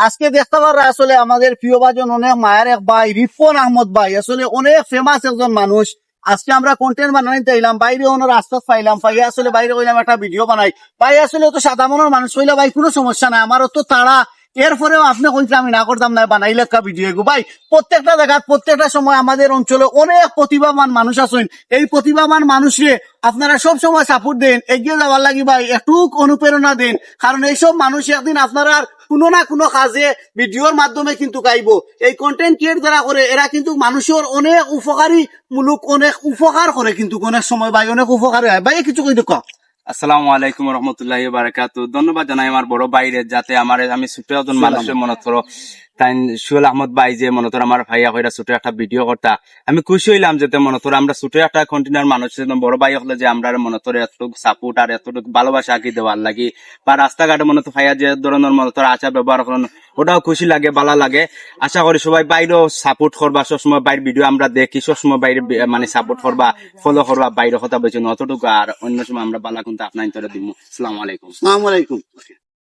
আজকে দেখতে পারা আসলে আমাদের প্রিয় ভাজন অনেক মায়ের এক ভাই রিফন আহমদ ভাই আসলে অনেক ফেমাস একজন মানুষ। আজকে আমরা কন্টেন্ট বানাইতে এলাম, বাইরে ওনার রাস্তা পাইলাম, পাইয়া আসলে বাইরে কইলাম একটা ভিডিও বানাই। ভাই আসলে তো সাদা মনের মানুষ হইলে ভাই কোনো সমস্যা নাই, আমারও তো তারা। এরপরেও আপনি কইতে আমি না করতাম না, বানাইলে একটা ভিডিও গো ভাই। প্রত্যেকটা জায়গায় প্রত্যেকটা সময় আমাদের অঞ্চলে অনেক প্রতিভাবান মানুষ আছেন। এই প্রতিভাবান মানুষে আপনারা সব সময় সাপোর্ট দেন, এগিয়ে যাওয়ার লাগি ভাই একটু অনুপ্রেরণা দেন। কারণ এইসব মানুষ একদিন আপনারা কোনো না কোনো কাজে ভিডিওর মাধ্যমে কিন্তু গাইবো। এই কন্টেন্ট ক্রিয়েট যারা করে এরা কিন্তু মানুষের অনেক উপকারী মূলক অনেক উপকার করে, কিন্তু অনেক সময় ভাই অনেক উপকার হয়। ভাই কিছু কই দেখো। আসসালামু আলাইকুম রহমতুল্লাহি বারাকাতু। ধন্যবাদ জানাই আমার বড় ভাইরে, যাতে আমার আমি ছোট একজন মানুষের মনে করো তাই সুহেল আহমদ ভাই যে মনে তোর আমার ভাইয়া হইরা ছোট একটা ভিডিও করতা, আমি খুশি হইলাম যেতে মনে তোর আমরা ছোট একটা কন্টিনিউর মানুষ বড় ভাই হলে যে আমরা মনে তোর এতটুকু সাপোর্ট আর এতটুকু ভালোবাসা আঁকি দেওয়ার লাগি, বা রাস্তাঘাটে মনে তো ভাইয়া যে ধরনের মনে তোর আচার ব্যবহার করেন ওটাও খুশি লাগে, ভালো লাগে। আশা করি সবাই বাইরেও সাপোর্ট করবা, সবসময় বাইরের ভিডিও আমরা দেখি, সবসময় বাইরে মানে সাপোর্ট করবা, ফলো করবা, বাইরে কথা বলছি অতটুকু। আর অন্য সময় আমরা বালা কিন্তু আপনার দিব। আসসালামু আলাইকুম। আসসালামু আলাইকুম।